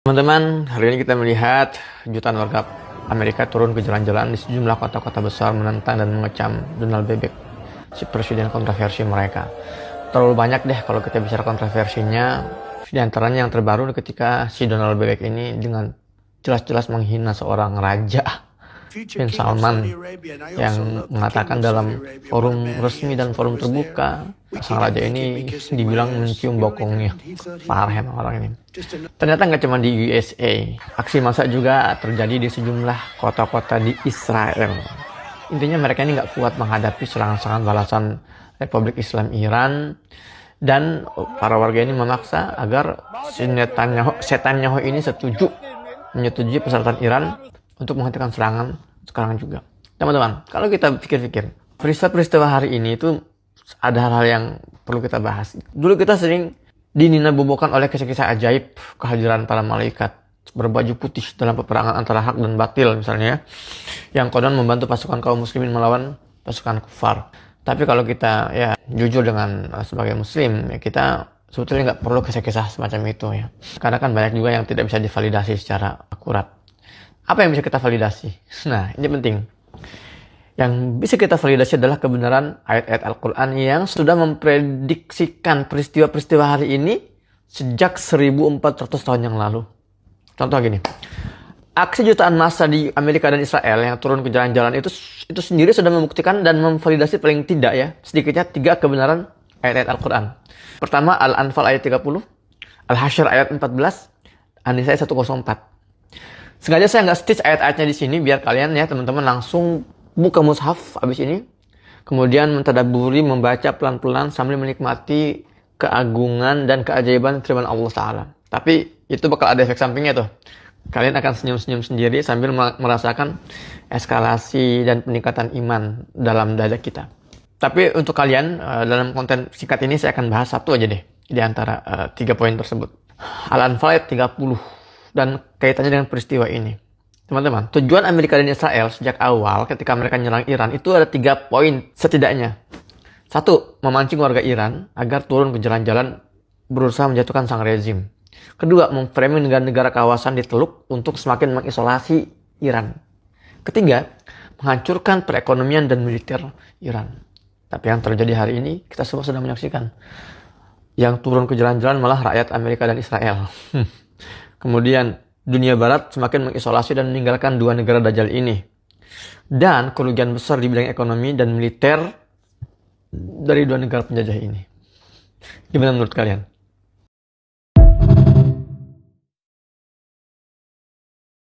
Teman-teman, hari ini kita melihat jutaan warga Amerika turun ke jalan-jalan di sejumlah kota-kota besar menentang dan mengecam Donald Bebek, si presiden kontroversi mereka. Terlalu banyak deh kalau kita bicara kontroversinya. Di antaranya yang terbaru ketika si Donald Bebek ini dengan jelas-jelas menghina seorang raja, Bin Salman, yang mengatakan dalam forum resmi dan forum terbuka, sang raja ini dibilang mencium bokongnya. Parah emang orang ini. Ternyata nggak cuma di USA, aksi massa juga terjadi di sejumlah kota-kota di Israel. Intinya mereka ini nggak kuat menghadapi serangan-serangan balasan Republik Islam Iran, dan para warga ini memaksa agar si Netanyahu ini menyetujui persyaratan Iran untuk menghentikan serangan sekarang juga. Teman-teman, kalau kita pikir-pikir, peristiwa-peristiwa hari ini itu ada hal-hal yang perlu kita bahas. Dulu kita sering dininabobokan oleh kisah-kisah ajaib kehadiran para malaikat berbaju putih dalam peperangan antara hak dan batil misalnya, yang konon membantu pasukan kaum muslimin melawan pasukan kufar. Tapi kalau kita ya jujur dengan sebagai muslim, ya kita sebetulnya nggak perlu kisah-kisah semacam itu ya. Karena kan banyak juga yang tidak bisa divalidasi secara akurat. Apa yang bisa kita validasi? Nah, ini penting. Yang bisa kita validasi adalah kebenaran ayat-ayat Al-Quran yang sudah memprediksikan peristiwa-peristiwa hari ini sejak 1400 tahun yang lalu. Contoh gini, aksi jutaan massa di Amerika dan Israel yang turun ke jalan-jalan itu sendiri sudah membuktikan dan memvalidasi paling tidak ya, sedikitnya 3 kebenaran ayat-ayat Al-Quran. Pertama, Al-Anfal ayat 30, Al-Hasyr ayat 14, An-Nisa ayat 104. Sengaja saya nggak stitch ayat-ayatnya di sini biar kalian ya teman-teman langsung buka mushaf abis ini, kemudian mentadaburi, membaca pelan-pelan sambil menikmati keagungan dan keajaiban firman Allah Ta'ala. Tapi itu bakal ada efek sampingnya tuh. Kalian akan senyum-senyum sendiri sambil merasakan eskalasi dan peningkatan iman dalam dada kita. Tapi untuk kalian, dalam konten singkat ini saya akan bahas satu aja deh di antara 3 poin tersebut. Al-Anfal ayat 30 dan kaitannya dengan peristiwa ini. Teman-teman, tujuan Amerika dan Israel sejak awal ketika mereka menyerang Iran itu ada 3 poin setidaknya. 1, memancing warga Iran agar turun ke jalan-jalan berusaha menjatuhkan sang rezim. 2, memframing negara-negara kawasan di Teluk untuk semakin mengisolasi Iran. 3, menghancurkan perekonomian dan militer Iran. Tapi yang terjadi hari ini, kita semua sudah menyaksikan. Yang turun ke jalan-jalan malah rakyat Amerika dan Israel. Kemudian dunia barat semakin mengisolasi dan meninggalkan 2 negara dajjal ini. Dan kerugian besar di bidang ekonomi dan militer dari 2 negara penjajah ini. Gimana menurut kalian?